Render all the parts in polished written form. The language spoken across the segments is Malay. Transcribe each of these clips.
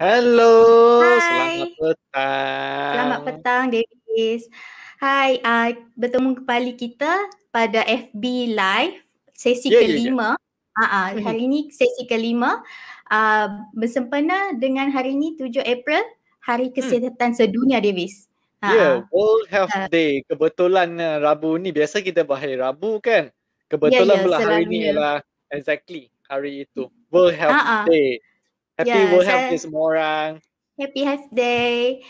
Halo, selamat Hai, selamat petang. petang Davis. Hai, bertemu kembali kita pada FB Live sesi Ya, ya, ya. kelima. Mhm. Hari ini sesi kelima bersempena dengan hari ini 7 April, Hari Hmm, Kesihatan Sedunia Davis. ya, Ah, World Health ah, Day. Kebetulan Rabu ni biasa kita buat hari Rabu kan. ya Kebetulan ya pula hari ni selalunya. ialah exactly hari itu. World Health Ah, ah, Day. Happy ya World Health Day saya semua orang. Happy Health Day.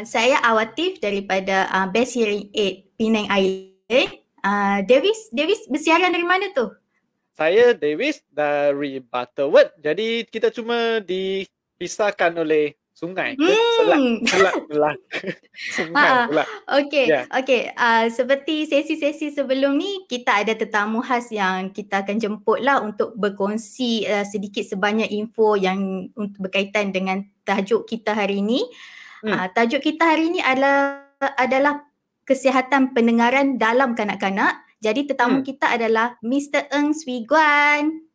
Saya Awatif daripada Best Hearing Aid Penang Island. Davis bersiaran dari mana tu? Saya Davis dari Butterworth. Jadi kita cuma dipisahkan oleh sungai ke? Selat. Hmm. Selat pula. Sungai pula. Okey, Ya. okey. Seperti sesi-sesi sebelum ni, kita ada tetamu khas yang kita akan jemput lah untuk berkongsi sedikit sebanyak info yang berkaitan dengan tajuk kita hari ini. Hmm. Tajuk kita hari ini adalah kesihatan pendengaran dalam kanak-kanak. Jadi tetamu Hmm. kita adalah Mr. Ng Swee Guan.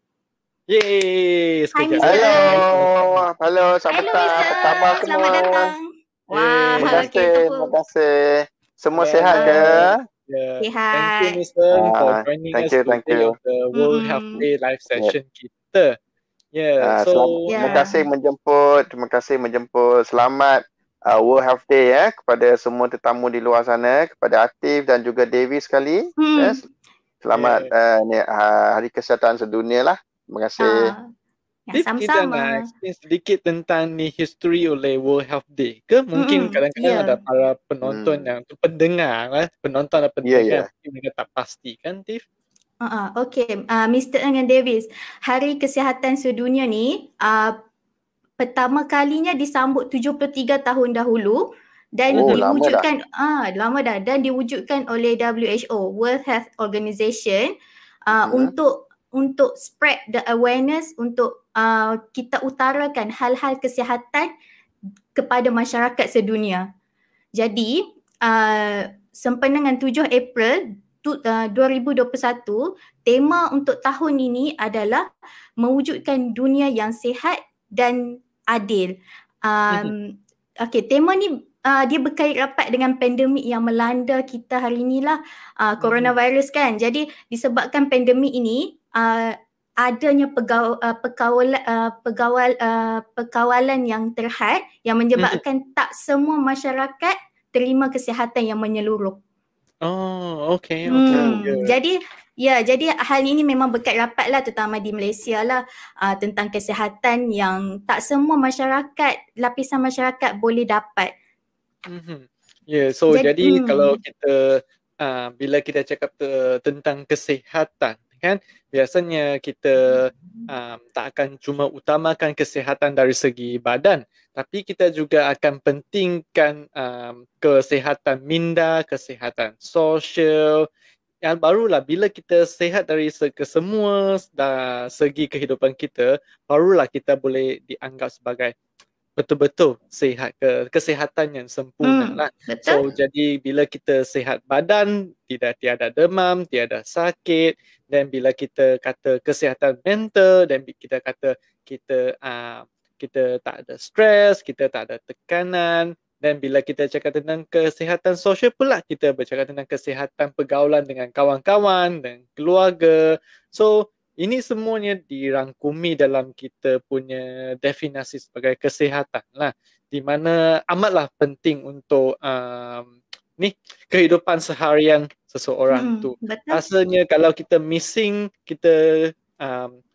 Yeay, Hai sekejap Mr. ya. Halo, Ng. halo, selamat Hello petang. Mr. Apa khabar Ng, selamat semua? datang. Yeay. Terima Wah, okey kasih, itu terima pun. kasih. Semua Ya, sihat ya, ke? ya. Thank you, Sihat. Mr. for joining Thank us you, thank today you. on the World Health Mm-mm. Day live Ya. session kita. Ya, so Terima Ya. kasih menjemput, Selamat World Health Day kepada semua tetamu di luar sana, kepada Atif dan juga Davis sekali. Hmm. Selamat Hari Kesihatan Sedunia lah. Terima kasih. Ya, Steve, kita nak sama-sama. explain sedikit tentang ni history oleh World Health Day ke? Mungkin kadang-kadang Ya. ada para penonton yang pendengar lah, penonton dan pendengar mungkin mereka tak pasti kan, Steve? Okey, Mr. Ng and Davis, Hari Kesihatan Sedunia ni pertama kalinya disambut 73 tahun dahulu dan diwujudkan lama dah dan diwujudkan oleh WHO, World Health Organization, untuk spread the awareness, untuk kita utarakan hal-hal kesihatan kepada masyarakat sedunia. Jadi sempena dengan 7 April 2021, tema untuk tahun ini adalah mewujudkan dunia yang sihat dan adil. Okey, tema ni dia berkait rapat dengan pandemik yang melanda kita hari inilah, coronavirus kan. Jadi disebabkan pandemik ini adanya perkawalan yang terhad yang menyebabkan tak semua masyarakat terima kesihatan yang menyeluruh. Oh, okey. Jadi hal ini memang berkait rapat lah, terutama di Malaysia lah, tentang kesihatan yang tak semua masyarakat, lapisan masyarakat boleh dapat. So jadi kalau kita bila kita cakap tentang kesihatan kan, biasanya kita tak akan cuma utamakan kesihatan dari segi badan, tapi kita juga akan pentingkan kesihatan minda, kesihatan sosial. Yang barulah bila kita sihat dari kesemua segi kehidupan kita, barulah kita boleh dianggap sebagai betul-betul sihat, kesihatan yang sempurna lah. So jadi bila kita sihat badan, tiada demam, tiada sakit, dan bila kita kata kesihatan mental, dan kita kata kita tak ada stres, kita tak ada tekanan, dan bila kita cakap tentang kesihatan sosial pula, kita bercakap tentang kesihatan pergaulan dengan kawan-kawan dan keluarga. So ini semuanya dirangkumi dalam kita punya definisi sebagai kesihatan lah, di mana amatlah penting untuk kehidupan seharian seseorang tu. Rasanya kalau kita missing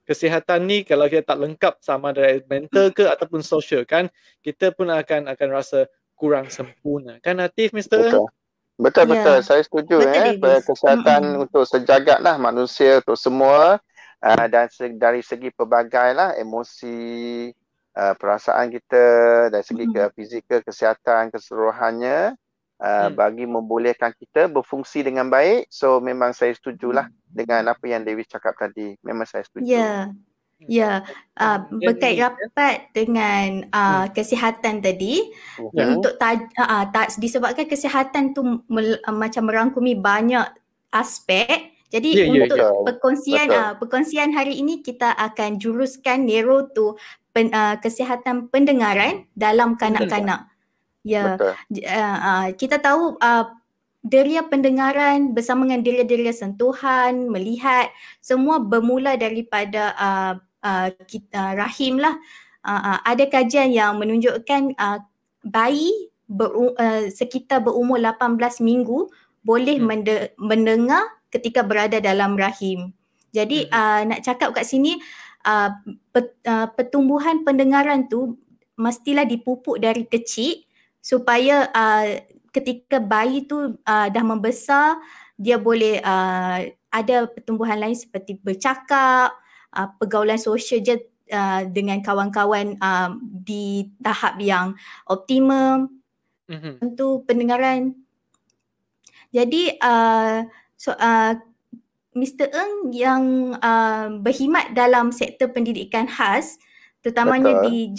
kesihatan ni, kalau kita tak lengkap sama dari mental ke ataupun sosial kan, kita pun akan rasa kurang sempurna. Kan Atif, Mr. Betul. Saya setuju. Kesihatan untuk sejagat lah manusia, untuk semua. Dan dari segi pelbagai lah emosi, perasaan kita, dari segi fizikal, kesihatan keseluruhannya, bagi membolehkan kita berfungsi dengan baik. So memang saya setujulah dengan apa yang Davis cakap tadi. Memang saya setuju. Berkait rapat dengan kesihatan tadi, untuk disebabkan kesihatan tu macam merangkumi banyak aspek. Jadi untuk perkongsian hari ini kita akan juruskan narrow to kesihatan pendengaran dalam kanak-kanak. Ya, kita tahu deria pendengaran bersama dengan deria-deria sentuhan, melihat, semua bermula daripada rahim lah. Ada kajian yang menunjukkan bayi sekitar berumur 18 minggu boleh mendengar ketika berada dalam rahim. Jadi nak cakap kat sini pertumbuhan pendengaran tu mestilah dipupuk dari kecil supaya ketika bayi tu dah membesar, dia boleh ada pertumbuhan lain seperti bercakap, pergaulan sosial je dengan kawan-kawan di tahap yang optimum. Tentu pendengaran. Jadi Mr. Ng yang berkhidmat dalam sektor pendidikan khas, terutamanya di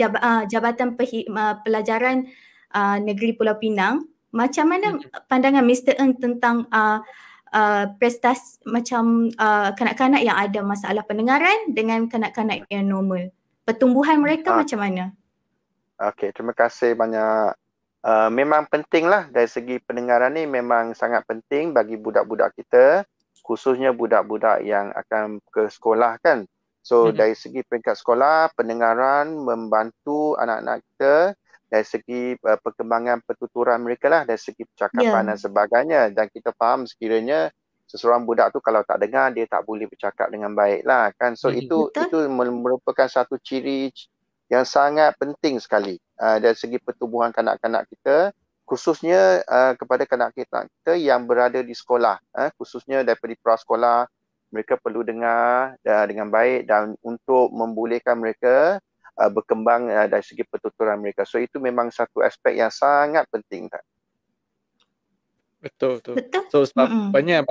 Jabatan Pelajaran Negeri Pulau Pinang, macam mana pandangan Mr. Ng tentang prestasi macam kanak-kanak yang ada masalah pendengaran dengan kanak-kanak yang normal? Pertumbuhan mereka macam mana? Okey, terima kasih banyak. Memang pentinglah dari segi pendengaran ni, memang sangat penting bagi budak-budak kita, khususnya budak-budak yang akan ke sekolah kan. So dari segi peringkat sekolah, pendengaran membantu anak-anak kita dari segi perkembangan pertuturan mereka lah, dari segi percakapan dan sebagainya. Dan kita faham sekiranya seseorang budak tu kalau tak dengar, dia tak boleh bercakap dengan baik lah kan. So itu merupakan satu ciri yang sangat penting sekali dari segi pertumbuhan kanak-kanak kita, khususnya kepada kanak-kanak kita yang berada di sekolah, khususnya daripada prasekolah. Mereka perlu dengar dengan baik dan untuk membolehkan mereka berkembang dari segi pertuturan mereka. So itu memang satu aspek yang sangat penting. Betul. So sebab banyak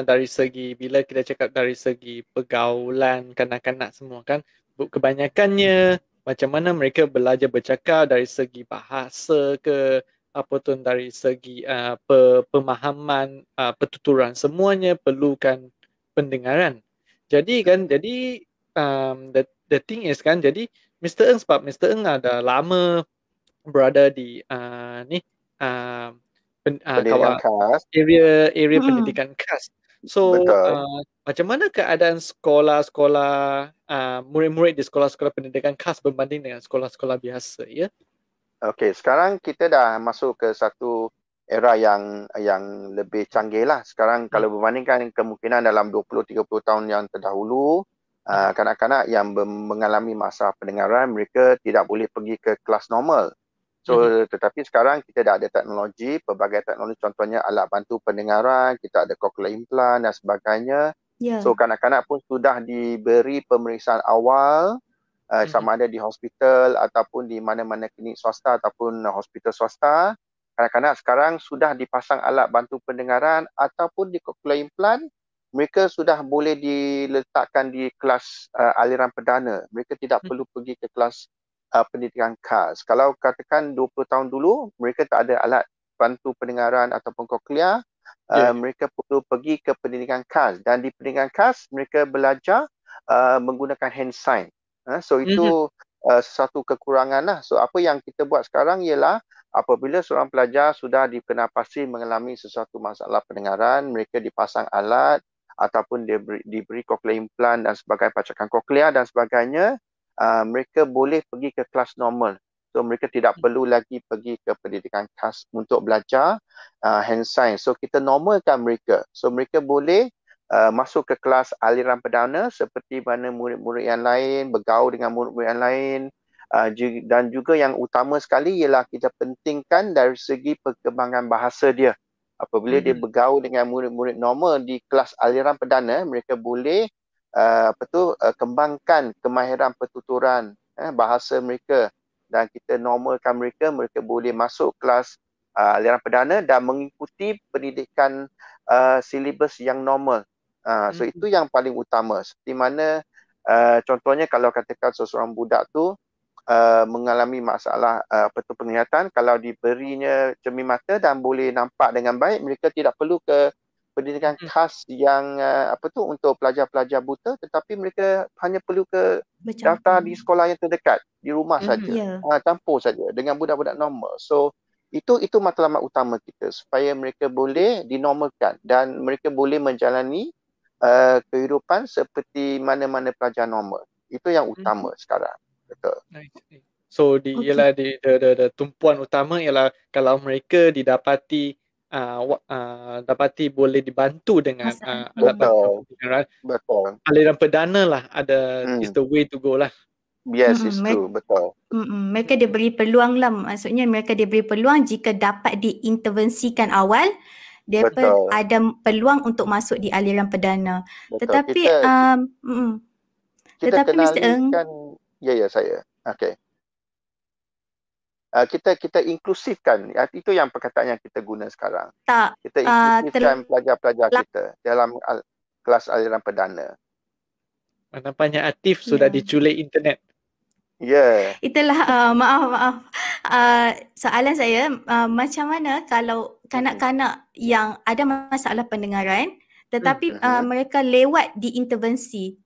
dari segi, bila kita cakap dari segi pergaulan kanak-kanak semua kan, kebanyakannya macam mana mereka belajar bercakap dari segi bahasa ke apapun, dari segi pemahaman pertuturan, semuanya perlukan pendengaran. Jadi kan, the thing is kan, jadi Mr. Ng, sebab Mr. Ng ada lama berada di area pendidikan khas. So macam mana keadaan sekolah-sekolah, murid-murid di sekolah-sekolah pendidikan khas berbanding dengan sekolah-sekolah biasa, ya? Okey, sekarang kita dah masuk ke satu era yang lebih canggih lah. Sekarang kalau berbandingkan kemungkinan dalam 20-30 tahun yang terdahulu, kanak-kanak yang mengalami masalah pendengaran, mereka tidak boleh pergi ke kelas normal. So, tetapi sekarang kita dah ada teknologi, pelbagai teknologi, contohnya alat bantu pendengaran, kita ada cochlear implant dan sebagainya. So, kanak-kanak pun sudah diberi pemeriksaan awal, sama ada di hospital ataupun di mana-mana klinik swasta ataupun hospital swasta. Kanak-kanak sekarang sudah dipasang alat bantu pendengaran ataupun di cochlear implant. Mereka sudah boleh diletakkan di kelas aliran perdana. Mereka tidak perlu pergi ke kelas pendidikan khas. Kalau katakan 20 tahun dulu, mereka tak ada alat bantu pendengaran ataupun cochlear, mereka perlu pergi ke pendidikan khas. Dan di pendidikan khas, mereka belajar menggunakan hand sign. So itu satu kekurangan lah. So apa yang kita buat sekarang ialah apabila seorang pelajar sudah dikenal-pasti mengalami sesuatu masalah pendengaran, mereka dipasang alat ataupun diberi cochlear implant dan sebagainya, pacakan cochlear dan sebagainya, mereka boleh pergi ke kelas normal. So mereka tidak perlu lagi pergi ke pendidikan khas untuk belajar hand sign. So kita normalkan mereka. So mereka boleh masuk ke kelas aliran perdana seperti mana murid-murid yang lain, bergaul dengan murid-murid yang lain. Dan juga yang utama sekali ialah kita pentingkan dari segi perkembangan bahasa dia. Apabila dia bergaul dengan murid-murid normal di kelas aliran perdana, mereka boleh kembangkan kemahiran pertuturan bahasa mereka, dan kita normalkan mereka boleh masuk kelas aliran perdana dan mengikuti pendidikan silibus yang normal. So itu yang paling utama. Seperti mana contohnya kalau katakan seseorang budak tu mengalami masalah penglihatan, kalau diberinya cermin mata dan boleh nampak dengan baik, mereka tidak perlu ke pendidikan khas yang untuk pelajar-pelajar buta, tetapi mereka hanya perlu daftar di sekolah yang terdekat di rumah saja, campur saja dengan budak-budak normal. So itu matlamat utama kita, supaya mereka boleh dinormalkan dan mereka boleh menjalani kehidupan seperti mana-mana pelajar normal. Itu yang utama sekarang. Betul. So ialah the tumpuan utama ialah kalau mereka didapati boleh dibantu dengan alat bantu pendengaran. Betul. Aliran perdana lah is the way to go lah. Yes, it's true. Betul. Mereka diberi peluang lah. Maksudnya mereka diberi peluang jika dapat diintervensikan awal, dia ada peluang untuk masuk di aliran perdana. Betul. Tetapi kita kenalikan, saya. Okey. Kita inklusifkan, itu yang perkataan yang kita guna sekarang. Kita inklusifkan pelajar-pelajar kita dalam kelas aliran perdana. Nampaknya Atif sudah diculik internet. Itulah maaf. Soalan saya, macam mana kalau kanak-kanak yang ada masalah pendengaran tetapi mereka lewat diintervensi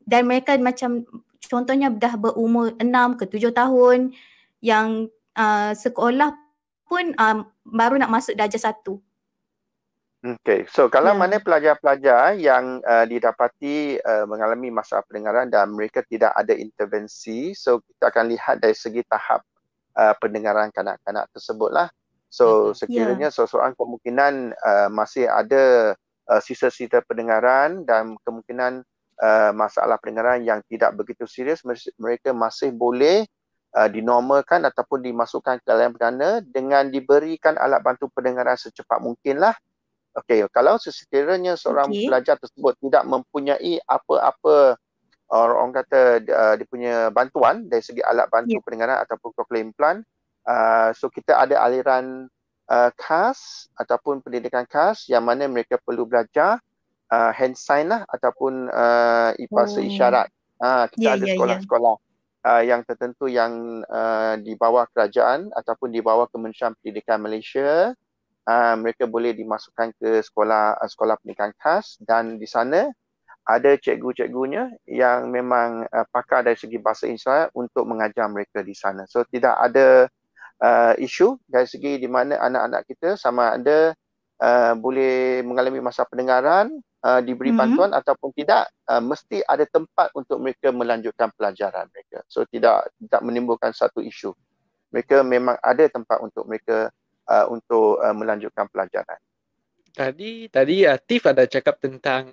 dan mereka macam contohnya dah berumur 6 ke 7 tahun yang sekolah pun baru nak masuk darjah 1. Okay, so kalau mana pelajar-pelajar yang didapati mengalami masalah pendengaran dan mereka tidak ada intervensi, so kita akan lihat dari segi tahap pendengaran kanak-kanak tersebutlah. So sekiranya seseorang kemungkinan masih ada sisa-sisa pendengaran dan kemungkinan masalah pendengaran yang tidak begitu serius, mereka masih boleh dinormalkan ataupun dimasukkan ke dalam perdana dengan diberikan alat bantu pendengaran secepat mungkinlah. Okey, kalau sekiranya seorang pelajar tersebut tidak mempunyai apa-apa orang kata dia punya bantuan dari segi alat bantu pendengaran ataupun cochlear implant, so kita ada aliran khas ataupun pendidikan khas yang mana mereka perlu belajar hand sign lah ataupun bahasa isyarat. Kita ada sekolah-sekolah yang tertentu yang di bawah kerajaan ataupun di bawah Kementerian Pendidikan Malaysia. Mereka boleh dimasukkan ke sekolah pendidikan khas dan di sana ada cikgu-cikgunya yang memang pakar dari segi bahasa isyarat untuk mengajar mereka di sana. So tidak ada isu dari segi di mana anak-anak kita sama ada boleh mengalami masalah pendengaran, diberi bantuan ataupun tidak, mesti ada tempat untuk mereka melanjutkan pelajaran mereka. So tidak menimbulkan satu isu. Mereka memang ada tempat untuk mereka untuk melanjutkan pelajaran. Tadi Atif ada cakap tentang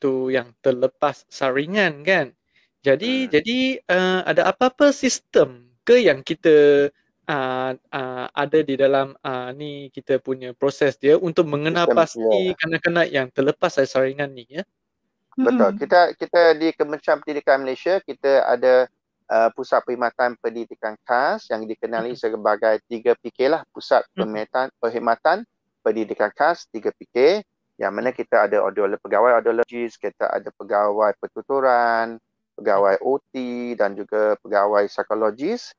tu yang terlepas saringan kan. Jadi ada apa-apa sistem ke yang kita ada di dalam ni kita punya proses dia untuk mengenal pasti kanak-kanak yang terlepas dari saringan ni ya. Betul. Kita di Kementerian Pendidikan Malaysia kita ada Pusat Perkhidmatan Pendidikan Khas yang dikenali sebagai 3PK lah, Pusat Perkhidmatan Pendidikan Khas 3PK, yang mana kita ada pegawai audiologis, kita ada pegawai pertuturan, pegawai OT dan juga pegawai psikologis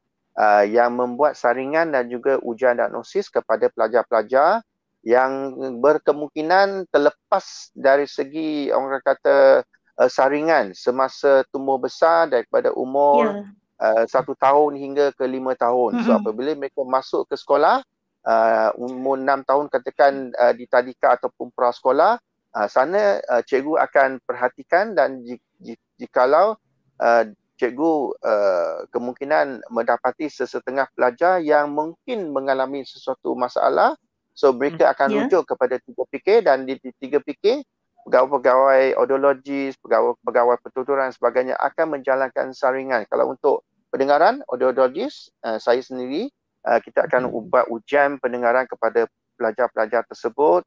yang membuat saringan dan juga ujian diagnosis kepada pelajar-pelajar yang berkemungkinan terlepas dari segi orang kata saringan semasa tumbuh besar daripada umur 1 tahun hingga ke 5 tahun. So apabila mereka masuk ke sekolah umur 6 tahun katakan di tadika ataupun prasekolah, sana cikgu akan perhatikan dan jikalau cikgu kemungkinan mendapati sesetengah pelajar yang mungkin mengalami sesuatu masalah, so mereka akan rujuk kepada 3PK dan di 3PK pegawai-pegawai audiologis, pegawai pertuturan dan sebagainya akan menjalankan saringan. Kalau untuk pendengaran, audiologis, saya sendiri, kita akan buat ujian pendengaran kepada pelajar-pelajar tersebut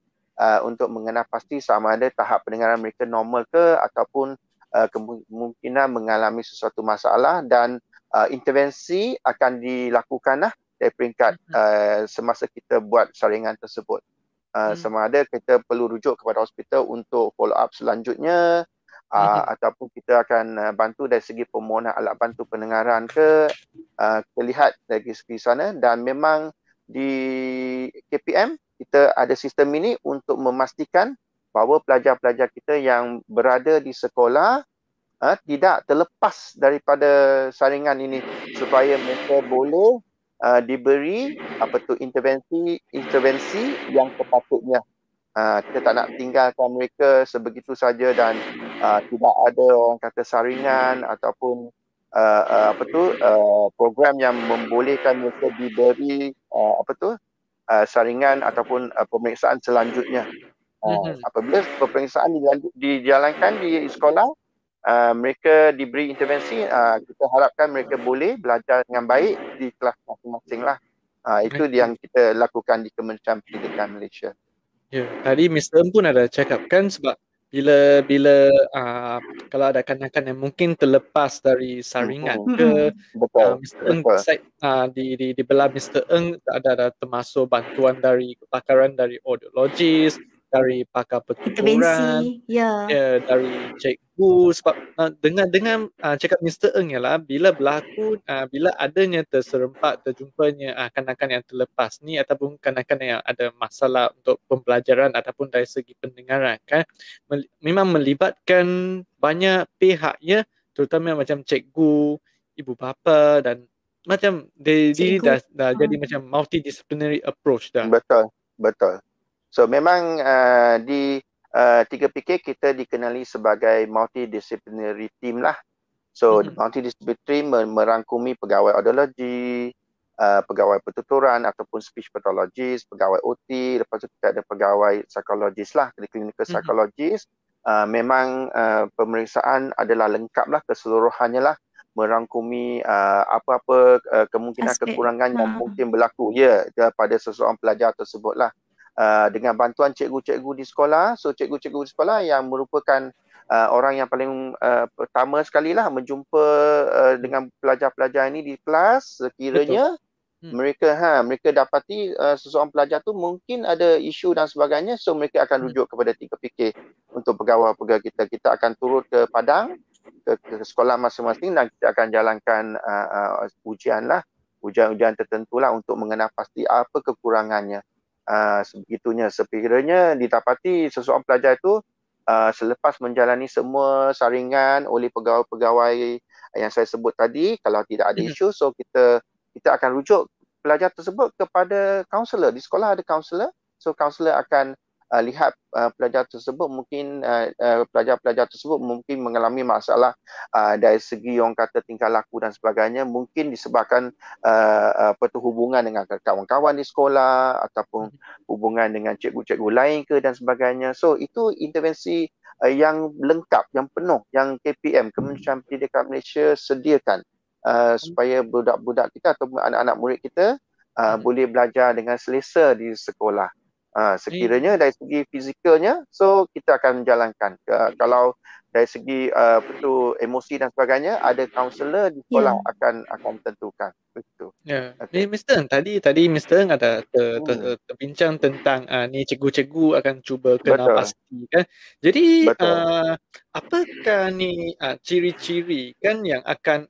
untuk mengenal pasti sama ada tahap pendengaran mereka normal ke ataupun kemungkinan mengalami sesuatu masalah, dan intervensi akan dilakukan dari peringkat semasa kita buat saringan tersebut. Sama ada kita perlu rujuk kepada hospital untuk follow up selanjutnya ataupun kita akan bantu dari segi permohonan alat bantu pendengaran ke, kita lihat dari segi sana, dan memang di KPM kita ada sistem ini untuk memastikan bahawa pelajar-pelajar kita yang berada di sekolah tidak terlepas daripada saringan ini supaya mereka boleh diberi intervensi yang sepatutnya. Kita tak nak tinggalkan mereka sebegitu saja dan tidak ada orang kata saringan ataupun program yang membolehkan mereka diberi saringan ataupun pemeriksaan selanjutnya. Apabila pemeriksaan dijalankan di sekolah, mereka diberi intervensi, kita harapkan mereka boleh belajar dengan baik di kelas masing-masing lah. Itu yang kita lakukan di Kementerian Pendidikan Malaysia. Ya, tadi Mr. Ng pun ada cakap kan sebab bila kalau ada kanak-kanak yang mungkin terlepas dari saringan ke Mr. Ng di belah Mr. Ng ada termasuk bantuan dari kepakaran dari audiologis, dari pakar pertuturan, dari cikgu sebab dengan cakap Mr. Ng ialah bila berlaku bila adanya terjumpanya kanak-kanak yang terlepas ni ataupun kanak-kanak yang ada masalah untuk pembelajaran ataupun dari segi pendengaran kan memang melibatkan banyak pihak ya, terutama macam cikgu, ibu bapa dan macam dia dah jadi macam multidisciplinary approach dah. Betul. So memang di 3PK kita dikenali sebagai multidisciplinary team lah. So multidisciplinary team merangkumi pegawai audiologi, pegawai pertuturan ataupun speech pathologist, pegawai OT, lepas tu kita ada pegawai psikologis lah, clinical psychologist. Memang pemeriksaan adalah lengkap lah, keseluruhannya lah, merangkumi apa-apa kemungkinan kekurangan yang mungkin berlaku pada seseorang pelajar tersebut lah. Dengan bantuan cikgu-cikgu di sekolah. So cikgu-cikgu di sekolah yang merupakan orang yang paling pertama sekali lah menjumpa dengan pelajar-pelajar ini di kelas sekiranya mereka dapati seseorang pelajar tu mungkin ada isu dan sebagainya, so mereka akan rujuk kepada 3PK untuk pegawai-pegawai kita. Kita akan turut ke Padang, ke sekolah masing-masing dan kita akan jalankan ujian tertentu lah untuk mengenal pasti apa kekurangannya. Sebegitunya sekiranya didapati seseorang pelajar itu selepas menjalani semua saringan oleh pegawai-pegawai yang saya sebut tadi, kalau tidak ada isu, so kita akan rujuk pelajar tersebut kepada kaunselor. Di sekolah ada kaunselor, so kaunselor akan lihat pelajar tersebut mungkin pelajar-pelajar tersebut mungkin mengalami masalah dari segi orang kata tingkah laku dan sebagainya, mungkin disebabkan hubungan dengan kawan-kawan di sekolah ataupun hubungan dengan cikgu-cikgu lain ke dan sebagainya. So itu intervensi yang lengkap, yang penuh, yang KPM, Kementerian Pendidikan Malaysia sediakan supaya budak-budak kita atau anak-anak murid kita boleh belajar dengan selesa di sekolah. Sekiranya dari segi fizikalnya, so kita akan menjalankan. Kalau dari segi emosi dan sebagainya, ada kaunselor di sekolah akan tentukan. Betul. Okay. Mr. Ng, tadi Mr. Ng ada terbincang tentang ni cikgu-cikgu akan cuba kenal pasti kan. Jadi apakah ni ciri-ciri kan yang akan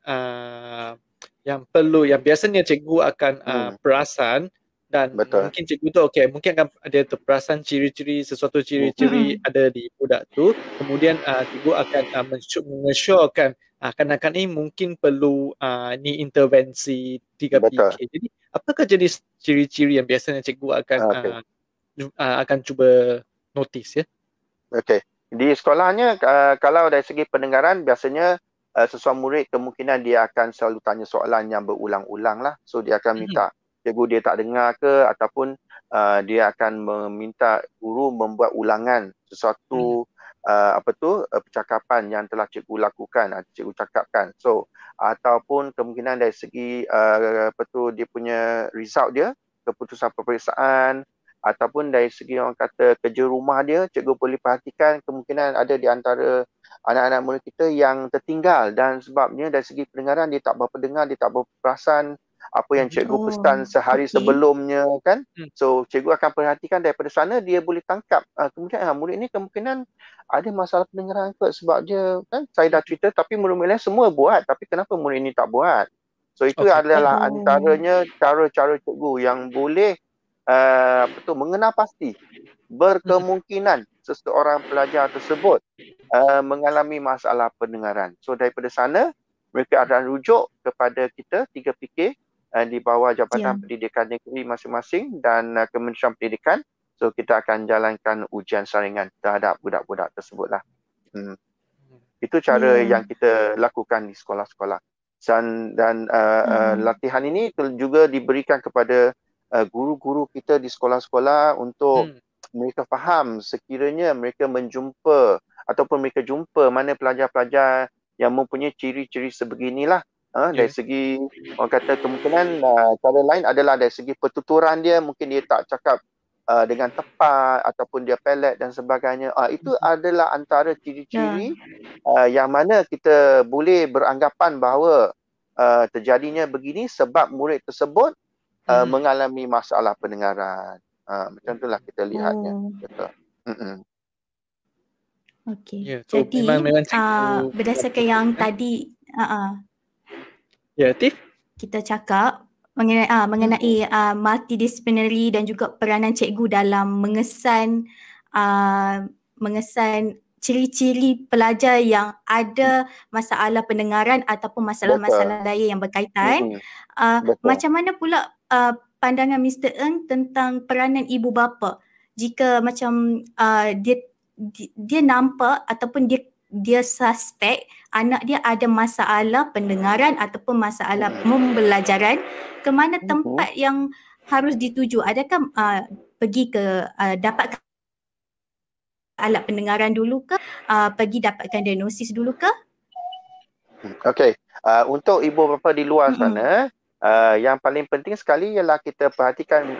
yang perlu, yang biasanya cikgu akan perasan dan mungkin cikgu tu mungkin akan ada terperasan ciri-ciri, sesuatu ciri-ciri ada di budak tu, kemudian cikgu akan mengesyorkan kanak-kanak ni mungkin perlu ni intervensi 3PK. Jadi apakah jenis ciri-ciri yang biasanya cikgu akan cuba notice ya? Okey. Di sekolahnya kalau dari segi pendengaran biasanya seseorang murid kemungkinan dia akan selalu tanya soalan yang berulang-ulang lah. So dia akan minta cikgu dia tak dengar ke, ataupun dia akan meminta guru membuat ulangan sesuatu percakapan yang telah cikgu lakukan, cikgu cakapkan. So ataupun kemungkinan dari segi dia punya result dia, keputusan peperiksaan, ataupun dari segi orang kata kerja rumah dia, cikgu boleh perhatikan kemungkinan ada di antara anak-anak murid kita yang tertinggal dan sebabnya dari segi pendengaran dia tak berapa dengar, dia tak berapa perasan apa yang cikgu pesan sehari sebelumnya kan. So cikgu akan perhatikan daripada sana, dia boleh tangkap kemudian murid ni kemungkinan ada masalah pendengaran kot sebab dia kan saya dah cerita tapi murid-murid lain semua buat tapi kenapa murid ni tak buat. So itu adalah antaranya cara-cara cikgu yang boleh mengenal pasti berkemungkinan seseorang pelajar tersebut mengalami masalah pendengaran. So daripada sana mereka akan rujuk kepada kita 3PK di bawah Jabatan Pendidikan Negeri masing-masing dan Kementerian Pendidikan. So kita akan jalankan ujian saringan terhadap budak-budak tersebutlah. Itu cara yang kita lakukan di sekolah-sekolah. Dan latihan ini juga diberikan kepada guru-guru kita di sekolah-sekolah untuk mereka faham sekiranya mereka menjumpa ataupun mereka jumpa mana pelajar-pelajar yang mempunyai ciri-ciri sebeginilah. Dari segi orang kata kemungkinan cara lain adalah dari segi pertuturan dia, mungkin dia tak cakap dengan tepat ataupun dia pelet dan sebagainya. Itu adalah antara ciri-ciri yang mana kita boleh beranggapan bahawa terjadinya begini sebab murid tersebut mengalami masalah pendengaran. Macam itulah kita lihatnya. Betul. Okey. So jadi berdasarkan yang tadi Tif? Kita cakap mengenai multidisciplinary dan juga peranan cikgu dalam mengesan ciri-ciri pelajar yang ada masalah pendengaran ataupun masalah-masalah lain yang berkaitan. Macam mana pula pandangan Mr. Ng tentang peranan ibu bapa jika macam dia nampak ataupun dia suspek anak dia ada masalah pendengaran ataupun masalah pembelajaran, ke mana tempat yang harus dituju? Adakah pergi ke dapatkan alat pendengaran dulu ke, pergi dapatkan diagnosis dulu ke? Okey, untuk ibu bapa di luar sana, yang paling penting sekali ialah kita perhatikan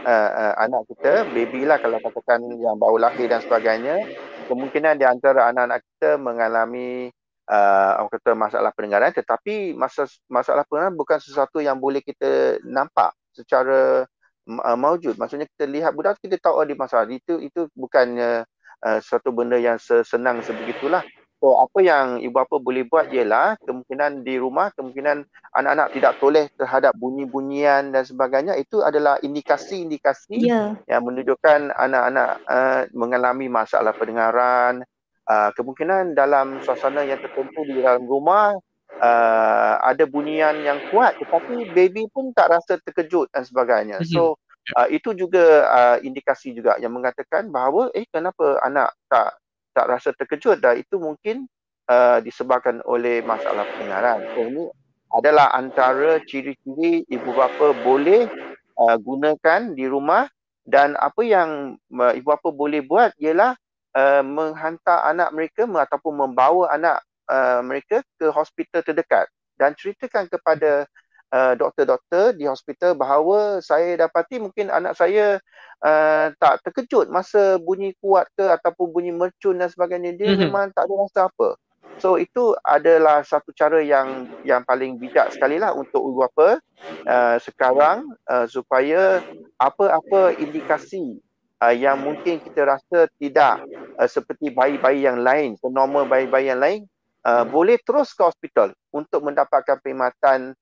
anak kita, baby lah kalau katakan yang baru lahir dan sebagainya. Kemungkinan di antara anak-anak kita mengalami orang kata masalah pendengaran, tetapi masalah pendengaran bukan sesuatu yang boleh kita nampak secara maujud. Maksudnya kita lihat budak kita tahu ada masalah. Itu bukannya suatu benda yang senang sebegitulah. So apa yang ibu bapa boleh buat ialah kemungkinan di rumah, kemungkinan anak-anak tidak toleh terhadap bunyi-bunyian dan sebagainya. Itu adalah indikasi-indikasi yang menunjukkan anak-anak mengalami masalah pendengaran. Kemungkinan dalam suasana yang tertentu di dalam rumah ada bunyian yang kuat tetapi baby pun tak rasa terkejut dan sebagainya. So itu juga indikasi juga yang mengatakan bahawa kenapa anak tak rasa terkejut, dan itu mungkin disebabkan oleh masalah pendengaran. So ini adalah antara ciri-ciri ibu bapa boleh gunakan di rumah, dan apa yang ibu bapa boleh buat ialah menghantar anak mereka ataupun membawa anak mereka ke hospital terdekat dan ceritakan kepada doktor-doktor di hospital bahawa saya dapati mungkin anak saya tak terkejut masa bunyi kuat ke ataupun bunyi mercun dan sebagainya. Dia memang tak ada rasa apa. So itu adalah satu cara yang paling bijak sekali lah untuk ibu bapa sekarang supaya apa-apa indikasi yang mungkin kita rasa tidak seperti bayi-bayi yang lain, normal bayi-bayi yang lain, boleh terus ke hospital untuk mendapatkan perkhidmatan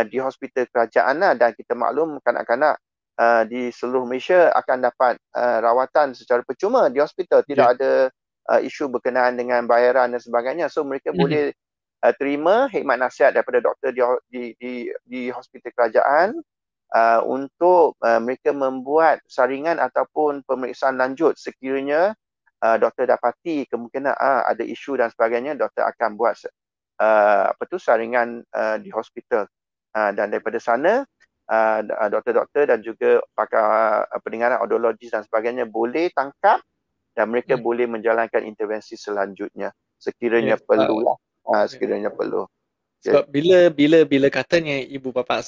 di hospital kerajaan, dan kita maklum kanak-kanak di seluruh Malaysia akan dapat rawatan secara percuma di hospital, tidak ada isu berkenaan dengan bayaran dan sebagainya. So mereka boleh terima khidmat nasihat daripada doktor di hospital kerajaan untuk mereka membuat saringan ataupun pemeriksaan lanjut sekiranya doktor dapati kemungkinan ada isu dan sebagainya. Doktor akan buat saringan di hospital, dan daripada sana doktor-doktor dan juga pakar pendengaran audiologis dan sebagainya boleh tangkap dan mereka boleh menjalankan intervensi selanjutnya sekiranya perlulah. Sekiranya perlu. Sebab bila katanya ibu bapa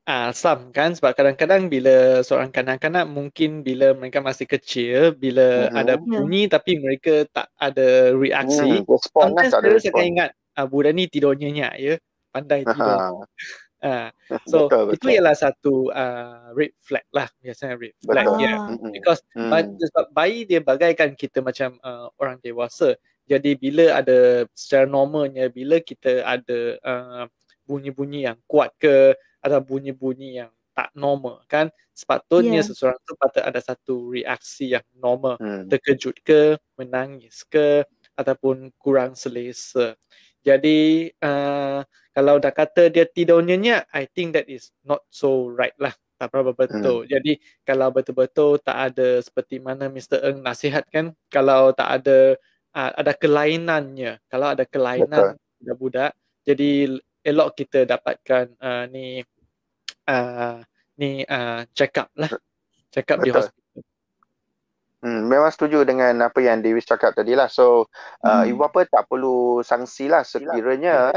asam kan, sebab kadang-kadang bila seorang kanak-kanak mungkin bila mereka masih kecil, bila ada bunyi tapi mereka tak ada reaksi, sometimes saya akan ingat budak ni tidur nyenyak ya, pandai tidur. So betul. Itu ialah satu red flag lah, biasanya red flag because sebab bayi dia bagaikan kita macam orang dewasa. Jadi bila ada secara normalnya, bila kita ada bunyi-bunyi yang kuat ke atau bunyi-bunyi yang tak normal kan. Sepatutnya seseorang tu patut ada satu reaksi yang normal, terkejut ke, menangis ke, ataupun kurang selesa. Jadi kalau dah kata dia tidur nyenyak, I think that is not so right lah. Tak berapa betul. Jadi kalau betul-betul tak ada seperti mana Mr. Ng nasihatkan, kalau tak ada kelainannya, kalau ada kelainan budak-budak, jadi elok kita dapatkan check up lah, check up di hospital. Memang setuju dengan apa yang Davis cakap tadi lah. So ibu bapa tak perlu sanksi lah sekiranya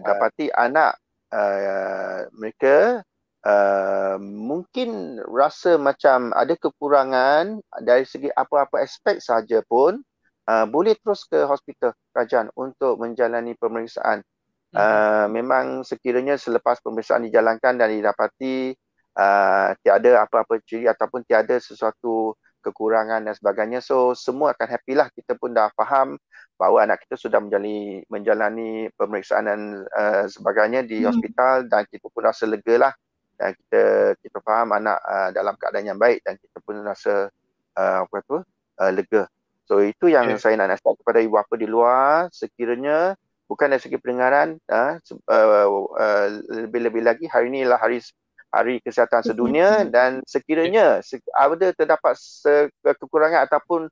dapati anak mereka mungkin rasa macam ada kekurangan dari segi apa-apa aspek sahaja pun, boleh terus ke hospital kerajaan untuk menjalani pemeriksaan. Memang sekiranya selepas pemeriksaan dijalankan dan didapati tiada apa-apa ciri ataupun tiada sesuatu kekurangan dan sebagainya, so semua akan happy lah. Kita pun dah faham bahawa anak kita sudah menjalani pemeriksaan dan sebagainya di hospital, dan kita pun rasa lega lah, dan kita faham anak dalam keadaan yang baik, dan kita pun rasa lega. So itu yang saya nak nasihat kepada ibu bapa di luar, sekiranya bukan dari segi pendengaran, lebih-lebih lagi hari ini adalah Hari Kesihatan Sedunia, dan sekiranya ada terdapat kekurangan ataupun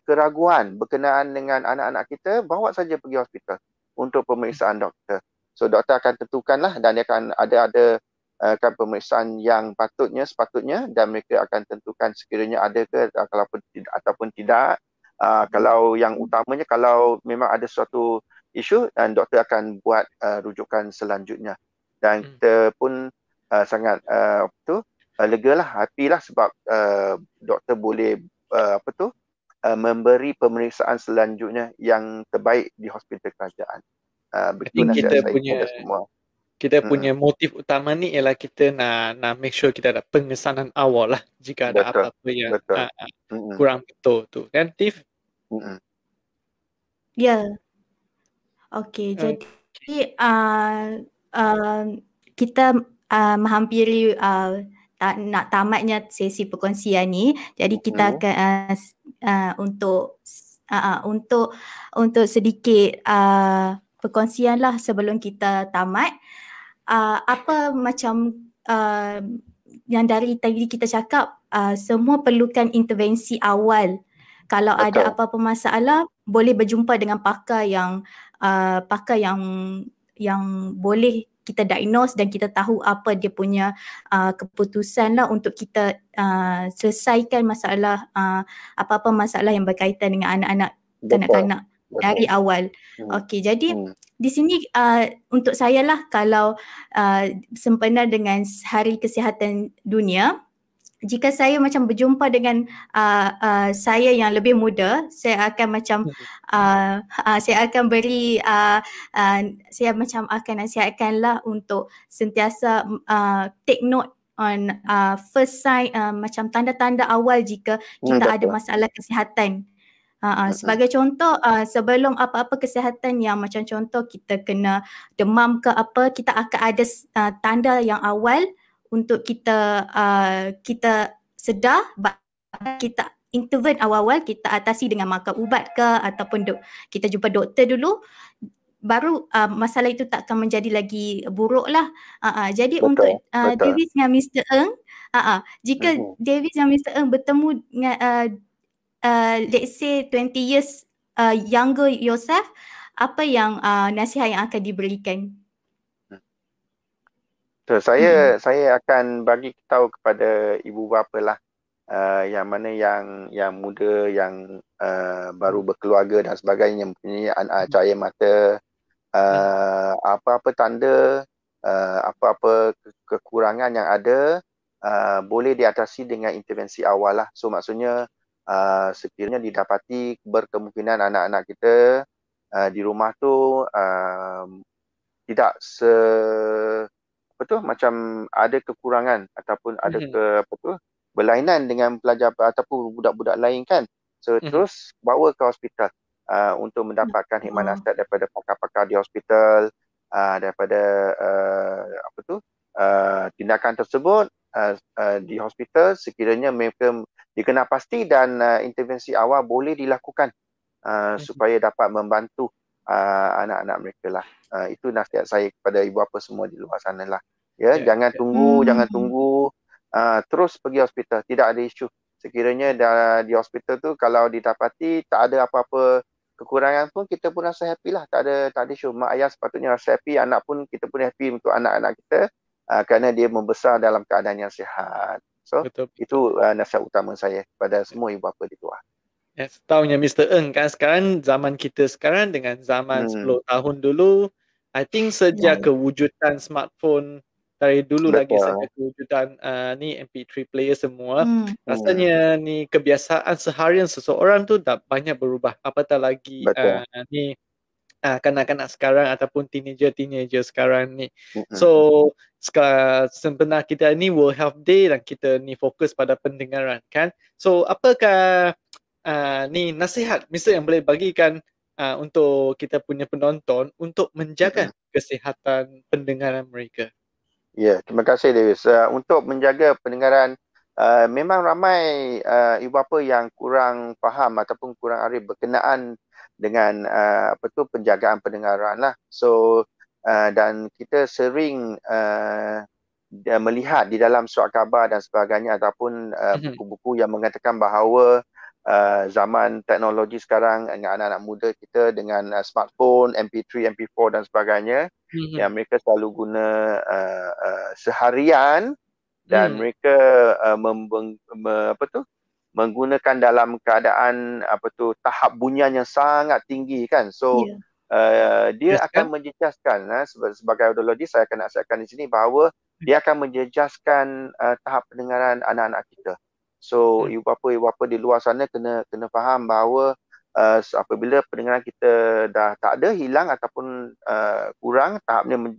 keraguan berkenaan dengan anak-anak kita, bawa saja pergi hospital untuk pemeriksaan doktor. So doktor akan tentukanlah, dan dia akan ada pemeriksaan yang sepatutnya, dan mereka akan tentukan sekiranya ada ke ataupun tidak. Kalau yang utamanya, kalau memang ada suatu isu, dan doktor akan buat rujukan selanjutnya. Dan kita pun sangat lega lah, happy lah, sebab doktor boleh memberi pemeriksaan selanjutnya yang terbaik di hospital kerajaan. Betul nasihat saya kepada semua. Kita punya motif utama ni ialah kita nak make sure kita ada pengesanan awal lah jika ada apa-apa yang kurang betul tu. Kan, Tiff? Ya. Okey, jadi kita menghampiri nak tamatnya sesi perkongsian ni. Jadi kita akan untuk sedikit perkongsian lah sebelum kita tamat. Apa macam yang dari tadi kita cakap, semua perlukan intervensi awal. Kalau ada apa-apa masalah, boleh berjumpa dengan pakar yang boleh kita diagnose, dan kita tahu apa dia punya keputusan lah untuk kita selesaikan masalah, apa-apa masalah yang berkaitan dengan anak-anak, kanak-kanak dari awal. Okey, jadi di sini untuk saya lah, kalau sempena dengan Hari Kesihatan Dunia, jika saya macam berjumpa dengan saya yang lebih muda, saya akan macam saya akan beri saya macam akan nasihatkanlah untuk sentiasa take note on first sign, macam tanda-tanda awal jika kita ada masalah kesihatan. Sebagai contoh, sebelum apa-apa kesihatan yang macam contoh kita kena demam ke apa, kita akan ada tanda yang awal untuk kita sedar, kita intervene awal-awal, kita atasi dengan makan ubat ke, ataupun kita jumpa doktor dulu, baru masalah itu tak akan menjadi lagi buruk lah. Jadi betul, untuk Davis dengan Mr. Ng, jika Davis dan Mr. Ng bertemu dengan let's say 20 years younger yourself, apa yang nasihat yang akan diberikan? So, saya akan bagi tahu kepada ibu bapa lah, yang mana yang muda, yang baru berkeluarga dan sebagainya, mempunyai cahaya mata, apa-apa tanda, apa-apa kekurangan yang ada, boleh diatasi dengan intervensi awal lah. So maksudnya sekiranya didapati berkemungkinan anak-anak kita di rumah tu tidak macam ada kekurangan ataupun ada berlainan dengan pelajar ataupun budak-budak lain kan. So terus bawa ke hospital. untuk mendapatkan khidmat nasihat daripada pakar-pakar di hospital, daripada tindakan tersebut di hospital sekiranya mereka dikenal pasti dan intervensi awal boleh dilakukan supaya dapat membantu anak-anak mereka lah. Itu nasihat saya kepada ibu bapa semua di luar sana lah. Ya, jangan tunggu, terus pergi hospital, tidak ada isu. Sekiranya di hospital tu kalau didapati tak ada apa-apa kekurangan pun, kita pun rasa happy lah, tak ada isu. Mak ayah sepatutnya rasa happy, anak pun kita pun happy untuk anak-anak kita kerana dia membesar dalam keadaan yang sihat. So betul. Itu nasihat utama saya kepada semua ibu bapa di luar. Yes, tahunya Mr. Ng kan sekarang zaman kita sekarang dengan zaman 10 tahun dulu, I think sejak kewujudan smartphone dari dulu lagi sejak kewujudan ni MP3 player semua, rasanya ni kebiasaan seharian seseorang tu dah banyak berubah. Apatah lagi ni kanak-kanak sekarang ataupun teenager sekarang ni. So sebenarnya kita ni World Health Day dan kita ni fokus pada pendengaran kan. So apakah ni nasihat Mr. yang boleh bagikan untuk kita punya penonton untuk menjaga kesihatan pendengaran mereka? Ya, terima kasih Davis. Untuk menjaga pendengaran, memang ramai ibu bapa yang kurang faham ataupun kurang arif berkenaan dengan penjagaan pendengaran lah. So dan kita sering melihat di dalam surat khabar dan sebagainya ataupun buku-buku yang mengatakan bahawa zaman teknologi sekarang dengan anak-anak muda kita dengan smartphone, MP3, MP4 dan sebagainya yang mereka selalu guna seharian dan mereka menggunakan dalam keadaan tahap bunyian yang sangat tinggi kan. So dia akan menjejaskan sebagai audiologis saya akan nasihatkan di sini bahawa dia akan menjejaskan tahap pendengaran anak-anak kita. So ibu bapa di luar sana kena faham bahawa apabila pendengaran kita dah tak ada, hilang ataupun kurang, tahapnya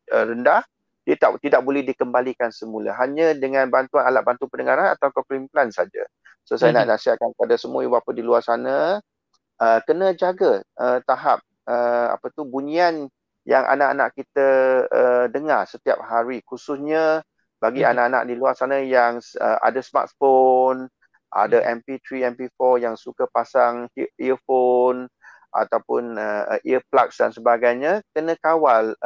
rendah, dia tidak boleh dikembalikan semula hanya dengan bantuan alat bantu pendengaran atau cochlear implant saja. So saya nak nasihatkan kepada semua ibu bapa di luar sana kena jaga tahap bunyian yang anak-anak kita dengar setiap hari, khususnya bagi anak-anak di luar sana yang ada smartphone, ada MP3, MP4 yang suka pasang earphone ataupun earplugs dan sebagainya, kena kawal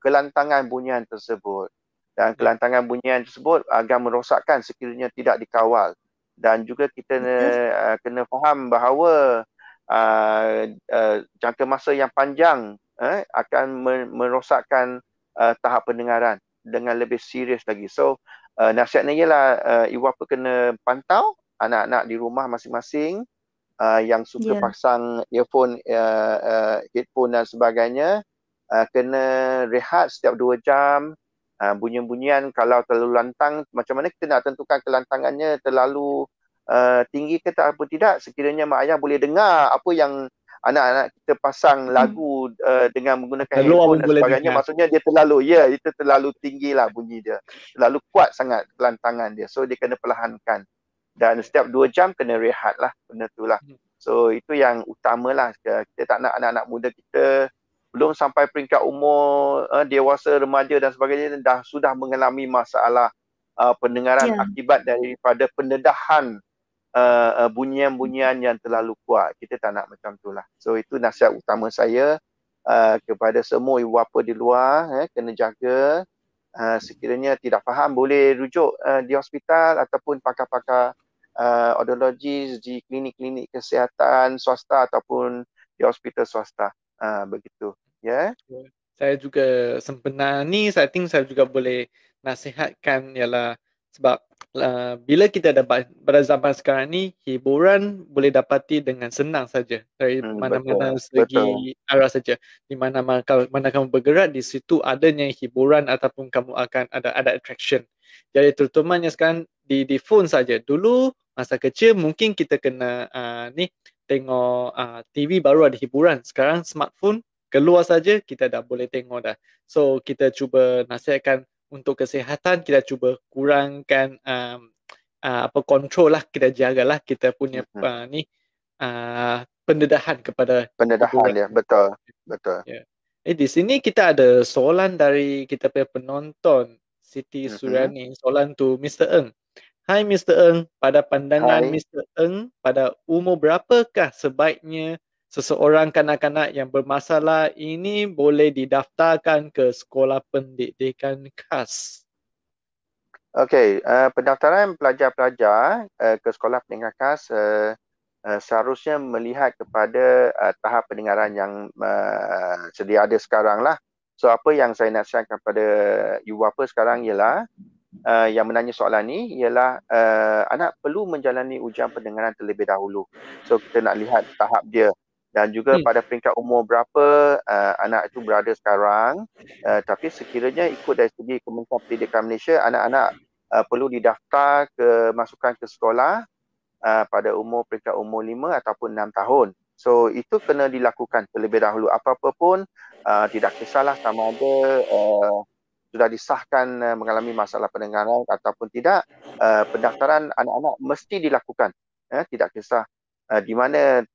kelantangan bunyian tersebut. Dan kelantangan bunyian tersebut agak merosakkan sekiranya tidak dikawal. Dan juga kita kena faham bahawa jangka masa yang panjang akan merosakkan tahap pendengaran dengan lebih serius lagi. So nasihatnya ialah ibu bapa kena pantau anak-anak di rumah masing-masing yang suka pasang earphone, headphone dan sebagainya, kena rehat setiap 2 jam. Bunyian-bunyian kalau terlalu lantang, macam mana kita nak tentukan kelantangannya terlalu tinggi ke tak apa tidak. Sekiranya mak ayah boleh dengar apa yang anak-anak kita pasang lagu dengan menggunakan handphone dan sebagainya, maksudnya dia itu terlalu tinggi lah bunyi dia, terlalu kuat sangat kelantangan dia. So dia kena perlahankan dan setiap 2 jam kena rehat lah, benda tu lah. So itu yang utama lah. Kita tak nak anak-anak muda kita belum sampai peringkat umur dewasa, remaja dan sebagainya sudah mengalami masalah pendengaran akibat daripada pendedahan bunyian-bunyian yang terlalu kuat. Kita tak nak macam tu lah. So itu nasihat utama saya kepada semua ibu bapa di luar, kena jaga. Sekiranya tidak faham boleh rujuk di hospital ataupun pakar-pakar audiologis di klinik-klinik kesihatan swasta ataupun di hospital swasta. Begitu. Saya juga sebenarnya saya think saya juga boleh nasihatkan ialah sebab bila kita dapat pada zaman sekarang ni, hiburan boleh dapati dengan senang saja dari mana-mana segi arah saja. Di mana-mana kamu bergerak, di situ adanya hiburan ataupun kamu akan ada attraction. Jadi terutamanya sekarang di phone saja. Dulu masa kecil mungkin kita kena tengok TV baru ada hiburan. Sekarang smartphone keluar saja kita dah boleh tengok dah. So kita cuba nasihatkan untuk kesihatan, kita cuba kurangkan kontrol lah, kita jagalah kita punya pendedahan kepada pendedahan hiburan. ya, betul. Ya. Di sini kita ada soalan dari kita punya penonton Siti Suryani. Soalan tu Mr. Eng. Hai Mr. Eng, pada pandangan Mr. Eng, pada umur berapakah sebaiknya seseorang kanak-kanak yang bermasalah ini boleh didaftarkan ke sekolah pendidikan khas? Okey, pendaftaran pelajar-pelajar ke sekolah pendidikan khas seharusnya melihat kepada tahap pendengaran yang sedia ada sekarang lah. So apa yang saya nasihatkan kepada ibu bapa sekarang ialah yang menanya soalan ni ialah anak perlu menjalani ujian pendengaran terlebih dahulu. So kita nak lihat tahap dia dan juga pada peringkat umur berapa anak itu berada sekarang. Tapi sekiranya ikut dari segi Kementerian Pendidikan Malaysia, anak-anak perlu didaftar masukkan ke sekolah pada peringkat umur 5 ataupun 6 tahun. So itu kena dilakukan terlebih dahulu. Apa-apa pun tidak kisahlah sama ada sudah disahkan mengalami masalah pendengaran ataupun tidak, pendaftaran anak-anak mesti dilakukan. Tidak kisah di mana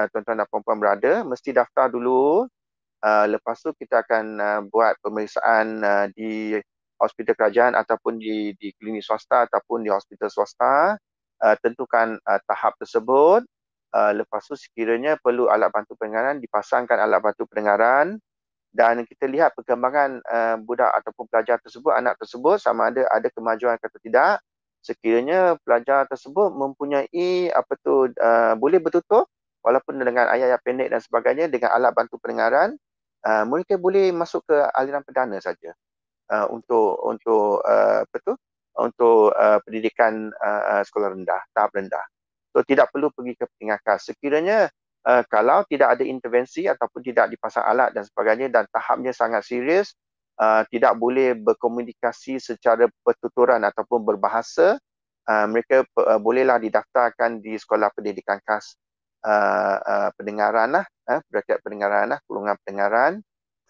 tuan-tuan dan puan-puan berada, mesti daftar dulu. Lepas tu kita akan buat pemeriksaan di hospital kerajaan ataupun di klinik swasta ataupun di hospital swasta. Tentukan tahap tersebut. Lepas tu sekiranya perlu alat bantu pendengaran, dipasangkan alat bantu pendengaran dan kita lihat perkembangan budak ataupun pelajar tersebut, anak tersebut sama ada kemajuan atau tidak. Sekiranya pelajar tersebut mempunyai boleh bertutur walaupun dengan ayat-ayat pendek dan sebagainya dengan alat bantu pendengaran, mereka boleh masuk ke aliran perdana saja untuk pendidikan sekolah rendah, tahap rendah. So tidak perlu pergi ke pendidikan khas. Sekiranya kalau tidak ada intervensi ataupun tidak dipasang alat dan sebagainya dan tahapnya sangat serius, tidak boleh berkomunikasi secara pertuturan ataupun berbahasa, mereka bolehlah didaftarkan di sekolah pendidikan khas pendengaran lah, braket pendengaran lah, golongan pendengaran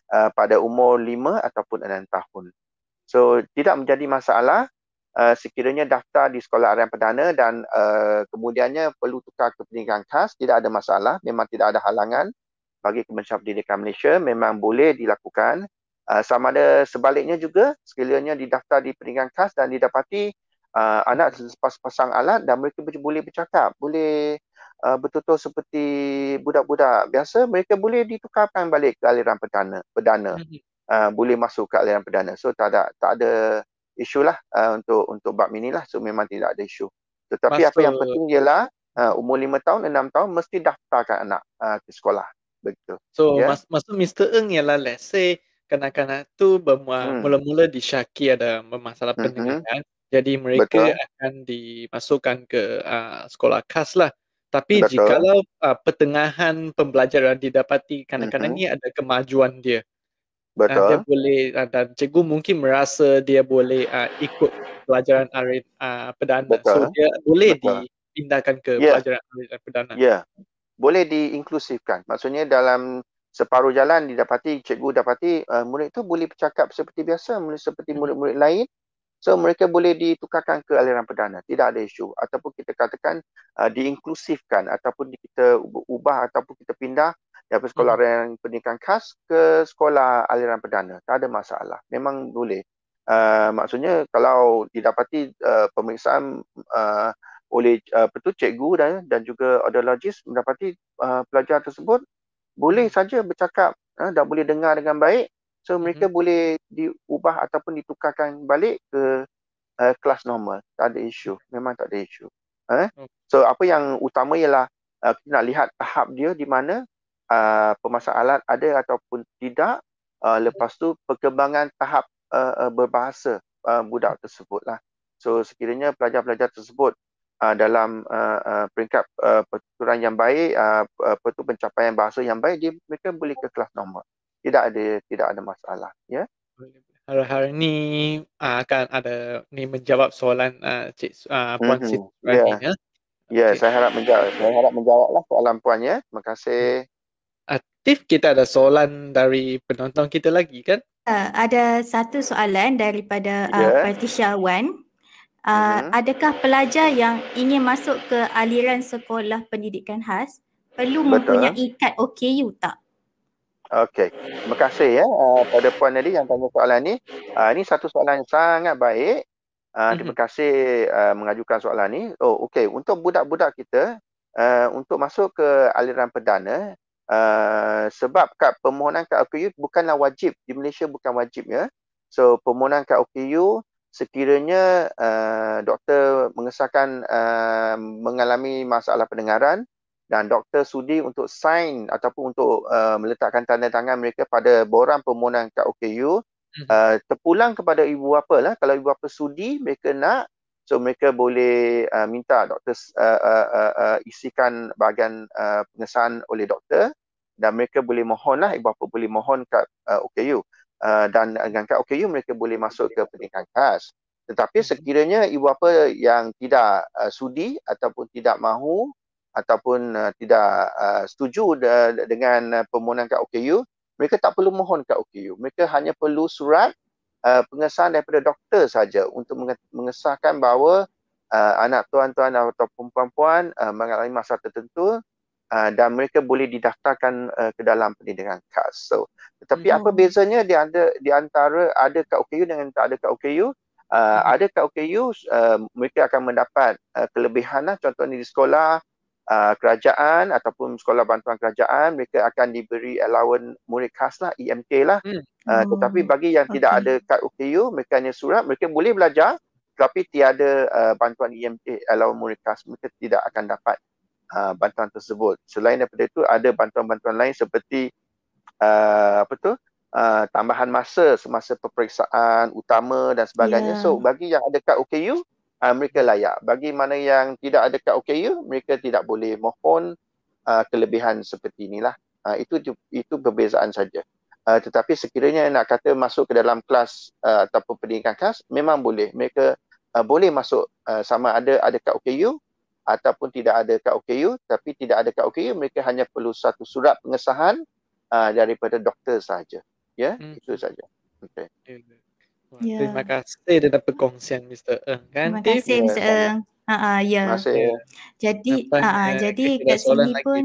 pada umur 5 ataupun 6 tahun. So tidak menjadi masalah sekiranya daftar di sekolah aliran perdana dan kemudiannya perlu tukar ke pendidikan khas, tidak ada masalah, memang tidak ada halangan bagi Kementerian Pendidikan Malaysia, memang boleh dilakukan. Sama ada sebaliknya juga, sekiranya didaftar di pendidikan khas dan didapati anak pasang alat dan mereka boleh bercakap, boleh bertutur seperti budak-budak biasa, mereka boleh ditukarkan balik ke aliran perdana. Boleh masuk ke aliran perdana. So tak ada isu lah untuk bab inilah. So memang tidak ada isu. Tetapi apa yang penting ialah umur 5 tahun, 6 tahun mesti daftarkan anak ke sekolah. Begitu. So maksud Mr. Eng ialah let's say kanak-kanak tu mula-mula disyaki ada masalah pendengaran. Jadi mereka akan dimasukkan ke sekolah khas lah. Tapi jikalau pertengahan pembelajaran didapati kanak-kanak ni ada kemajuan dia. Dia boleh dan cikgu mungkin merasa dia boleh ikut pelajaran perdana. So dia boleh dipindahkan ke pelajaran perdana. Ya, boleh diinklusifkan. Maksudnya dalam separuh jalan cikgu dapati murid tu boleh bercakap seperti biasa, seperti murid-murid lain. So mereka boleh ditukarkan ke aliran perdana, tidak ada isu. Ataupun kita katakan diinklusifkan ataupun kita ubah ataupun kita pindah daripada sekolah aliran pendidikan khas ke sekolah aliran perdana. Tak ada masalah. Memang boleh. Maksudnya kalau didapati pemeriksaan oleh cikgu dan juga audiologis mendapati pelajar tersebut boleh saja bercakap dan boleh dengar dengan baik. So mereka boleh diubah ataupun ditukarkan balik ke kelas normal. Tak ada isu. Memang tak ada isu. So apa yang utama ialah kita nak lihat tahap dia di mana pemasang alat ada ataupun tidak. Lepas tu perkembangan tahap berbahasa budak tersebut lah. So sekiranya pelajar-pelajar tersebut dalam peringkat pertuturan yang baik, pencapaian bahasa yang baik, mereka boleh ke kelas normal. Tidak ada masalah, ya. Hari ni akan ada menjawab soalan Puan Siti Suryani, ya. Ya, saya harap menjawablah soalan puan, ya. Terima kasih. Atif, kita ada soalan dari penonton kita lagi kan? Ada satu soalan daripada Patricia Wan. Adakah pelajar yang ingin masuk ke aliran sekolah pendidikan khas perlu mempunyai kad OKU tak? Okey, terima kasih pada puan tadi yang tanya soalan ni. Ini satu soalan yang sangat baik. Terima kasih mengajukan soalan ni. Oh, okey, untuk budak-budak kita untuk masuk ke aliran perdana, sebab permohonan kad OKU bukanlah wajib di Malaysia, bukan wajib ya. So permohonan kad OKU sekiranya doktor mengesahkan mengalami masalah pendengaran dan doktor sudi untuk sign ataupun untuk meletakkan tanda tangan mereka pada borang permohonan kad OKU, terpulang kepada ibu bapa lah. Kalau ibu bapa sudi, mereka nak, so mereka boleh minta doktor isikan bahagian pengesahan oleh doktor dan mereka boleh mohon lah, ibu bapa boleh mohon kad OKU. Dan dengan kad OKU mereka boleh masuk ke pendidikan khas. Tetapi sekiranya ibu bapa yang tidak sudi ataupun tidak mahu ataupun tidak setuju dengan permohonan kad OKU, mereka tak perlu mohon kad OKU. Mereka hanya perlu surat pengesahan daripada doktor saja untuk mengesahkan bahawa anak tuan-tuan ataupun puan-puan mengalami masalah tertentu dan mereka boleh didaftarkan ke dalam pendidikan khas. So, tetapi apa bezanya di antara ada kad OKU dengan tak ada kad OKU? Ada kad OKU, mereka akan mendapat kelebihan lah. Contohnya di sekolah kerajaan ataupun sekolah bantuan kerajaan, mereka akan diberi allowance murid khas lah, EMK lah. Tetapi bagi yang tidak ada kad OKU, mereka hanya surat, mereka boleh belajar tetapi tiada bantuan EMK, allowance murid khas, mereka tidak akan dapat bantuan tersebut. Selain daripada itu, ada bantuan-bantuan lain seperti tambahan masa semasa peperiksaan utama dan sebagainya. So bagi yang ada kad OKU, mereka layak. Bagi mana yang tidak ada kad OKU, mereka tidak boleh mohon kelebihan seperti inilah. Itu perbezaan saja. Tetapi sekiranya nak kata masuk ke dalam kelas ataupun pendidikan khas, memang boleh. Mereka boleh masuk sama ada kad OKU ataupun tidak ada kad OKU. Tapi tidak ada kad OKU, mereka hanya perlu satu surat pengesahan daripada doktor sahaja. Ya, itu saja. Okay. Terima kasih dengan perkongsian Mr. Ng. Terima kasih Mr. Ng. Terima kasih. Jadi kat sini pun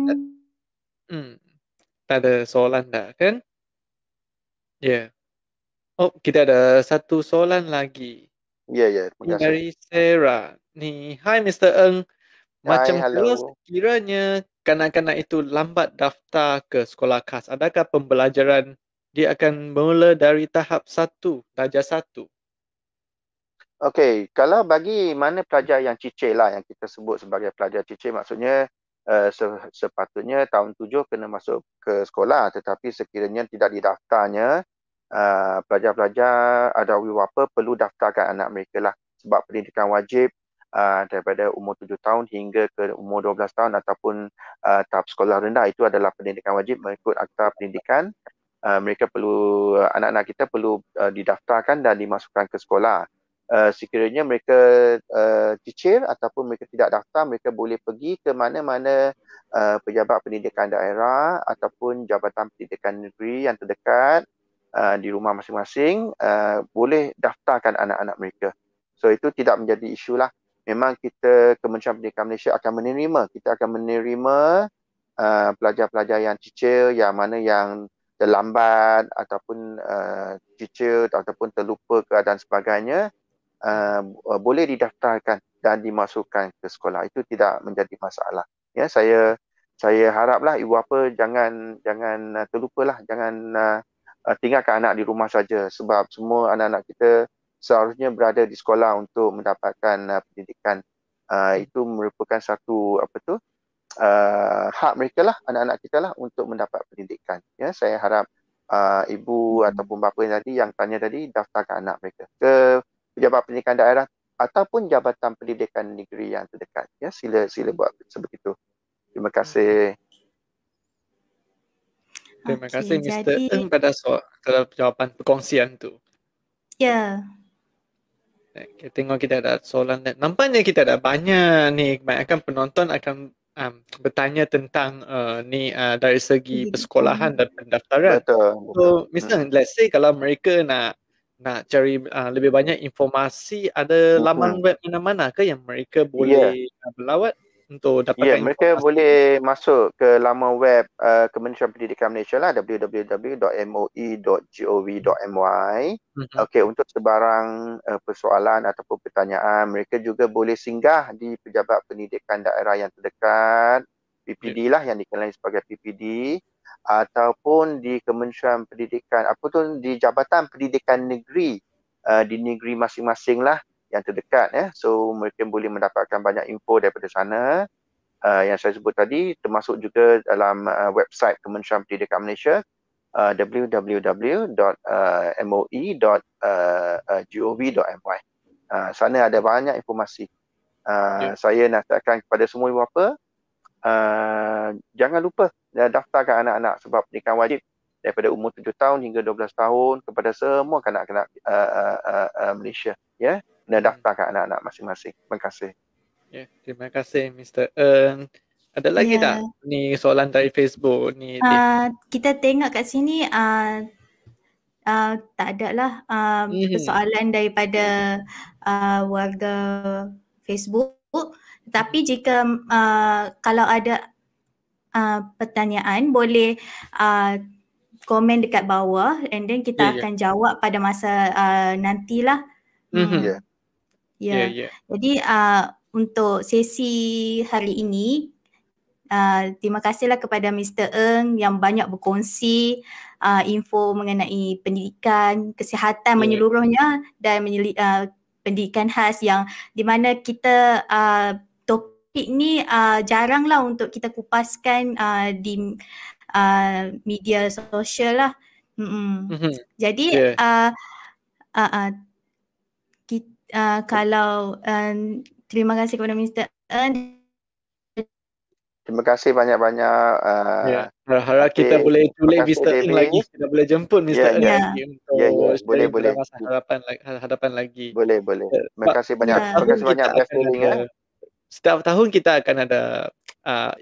tak ada soalan dah kan? Ya. Oh, kita ada satu soalan lagi. Ya, terima kasih. Dari Sarah. Ni, hi Mr. Ng. Macam kalau sekiranya kanak-kanak itu lambat daftar ke sekolah khas, adakah pembelajaran dia akan mula dari tahap 1, darjah 1? Okey, kalau bagi mana pelajar yang cicir lah, yang kita sebut sebagai pelajar cicir, maksudnya sepatutnya tahun 7 kena masuk ke sekolah, tetapi sekiranya tidak didaftarnya, pelajar-pelajar atau ibu bapa perlu daftarkan anak mereka lah, sebab pendidikan wajib daripada umur 7 tahun hingga ke umur 12 tahun ataupun tahap sekolah rendah, itu adalah pendidikan wajib mengikut Akta Pendidikan. Mereka perlu, anak-anak kita perlu didaftarkan dan dimasukkan ke sekolah. Sekiranya mereka cicir ataupun mereka tidak daftar, mereka boleh pergi ke mana-mana pejabat pendidikan daerah ataupun jabatan pendidikan negeri yang terdekat di rumah masing-masing, boleh daftarkan anak-anak mereka. So itu tidak menjadi isu lah. Memang kita, Kementerian Pendidikan Malaysia akan menerima pelajar-pelajar yang cicir, yang mana yang terlambat ataupun cicir ataupun terlupa dan sebagainya, boleh didaftarkan dan dimasukkan ke sekolah. Itu tidak menjadi masalah. Ya, saya haraplah ibu bapa jangan terlupalah, jangan tinggalkan anak di rumah saja, sebab semua anak-anak kita seharusnya berada di sekolah untuk mendapatkan pendidikan. Itu merupakan satu hak mereka lah, anak-anak kita lah, untuk mendapat pendidikan. Ya, saya harap ibu ataupun bapa yang tanya tadi daftarkan anak mereka ke pejabat pendidikan daerah ataupun jabatan pendidikan negeri yang terdekat. Ya, sila buat sebegitu. Terima kasih. Terima kasih Mr. Ng pada jawapan perkongsian tu. Ya. Kita tengok kita ada soalan. Nampaknya kita ada banyak ni. Kebanyakan penonton akan bertanya tentang dari segi persekolahan dan pendaftaran. Betul. So, Mr. Let's say kalau mereka nak cari lebih banyak informasi, ada laman web mana-mana ke yang mereka boleh berlawat? untuk dapatkan Ya, mereka boleh masuk ke laman web Kementerian Pendidikan Malaysia lah, www.moi.gov.my. Okey, untuk sebarang persoalan ataupun pertanyaan, mereka juga boleh singgah di Pejabat Pendidikan Daerah yang terdekat, PPD lah yang dikenali sebagai PPD, ataupun di Kementerian Pendidikan, ataupun di Jabatan Pendidikan Negeri di negeri masing-masing lah yang terdekat ya. So mereka boleh mendapatkan banyak info daripada sana. Yang saya sebut tadi, termasuk juga dalam website Kementerian Pendidikan Malaysia, www.moi.gov.my. Sana ada banyak informasi. Saya nasihatkan kepada semua ibu bapa, jangan lupa daftarkan anak-anak, sebab pendidikan wajib daripada umur 7 tahun hingga 12 tahun kepada semua kanak-kanak Malaysia. Ya, daftarkan anak-anak masing-masing. Terima kasih. Ya, terima kasih Mr. Ng. Ada lagi tak ni soalan dari Facebook ni? Kita tengok kat sini tak ada lah persoalan daripada warga Facebook. Tetapi jika kalau ada pertanyaan, boleh komen dekat bawah and then kita akan jawab pada masa nantilah. Jadi untuk sesi hari ini, terima kasihlah kepada Mr. Ng yang banyak berkongsi info mengenai pendidikan, kesihatan menyeluruhnya dan pendidikan khas yang di mana kita topik ni jaranglah untuk kita kupaskan di media sosial lah. Jadi kalau terima kasih kepada Mr. Ng. Terima kasih banyak-banyak. Harap kita boleh tulis Mr. Ng lagi. Kita boleh jemput Mr. Ng lagi untuk boleh. masa hadapan lagi. Boleh. Terima kasih banyak. Terima kasih banyak. Setiap tahun kita akan ada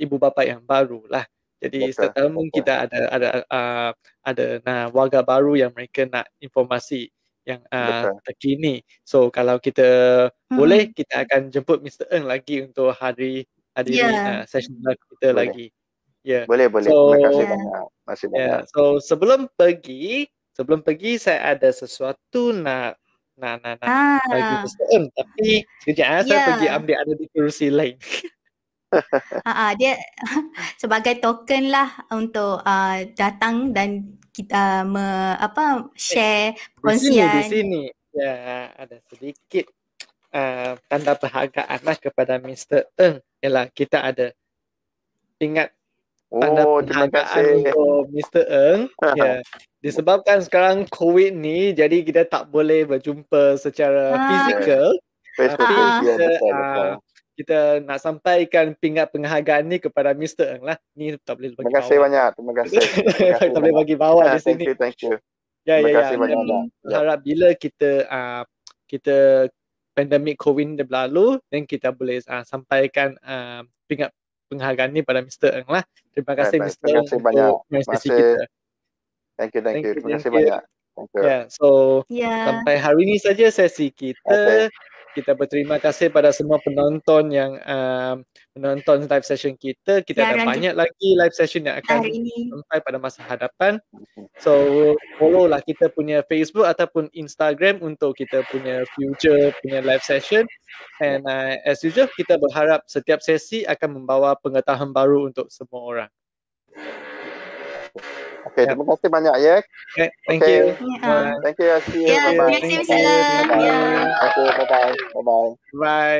ibu bapa yang baru lah. Jadi setiap tahun kita ada warga baru yang mereka nak informasi yang terkini. So kalau kita boleh, kita akan jemput Mr. Ng lagi untuk hadiri session kita lagi. Boleh. So, terima kasih banyak. So sebelum pergi saya ada sesuatu nak bagi Mr. Ng, tapi sekejap saya pergi ambil ada di kerusi lain. Dia sebagai token lah untuk datang dan kita share perkongsian. Di sini ada sedikit tanda perhargaan lah kepada Mr. Ng. Ialah kita ada ingat tanda perhargaan untuk Mr. Ng. Disebabkan sekarang COVID ni, jadi kita tak boleh berjumpa secara fizikal. Tapi kita nak sampaikan pingat penghargaan ni kepada Mr. Ng lah. Ni tak boleh bagi Terima kasih banyak. Terima kasih. Tak boleh bagi bawah di sini. Thank you. Terima kasih banyak. Harap bila kita pandemik COVID ni berlalu, dan kita boleh sampaikan pingat penghargaan ni pada Mr. Ng lah. Terima kasih Mr. Ng untuk sesi kita. Thank you. Terima kasih banyak. Sampai hari ini saja sesi kita. Kita berterima kasih pada semua penonton yang menonton live session kita. Kita ada banyak lagi live session yang akan sampai pada masa hadapan. So follow lah kita punya Facebook ataupun Instagram untuk kita punya future punya live session. And as usual, kita berharap setiap sesi akan membawa pengetahuan baru untuk semua orang. Okay, terima kasih banyak ya. Thank you. Thank you. See you. Terima kasih. Bye. Bye. Bye.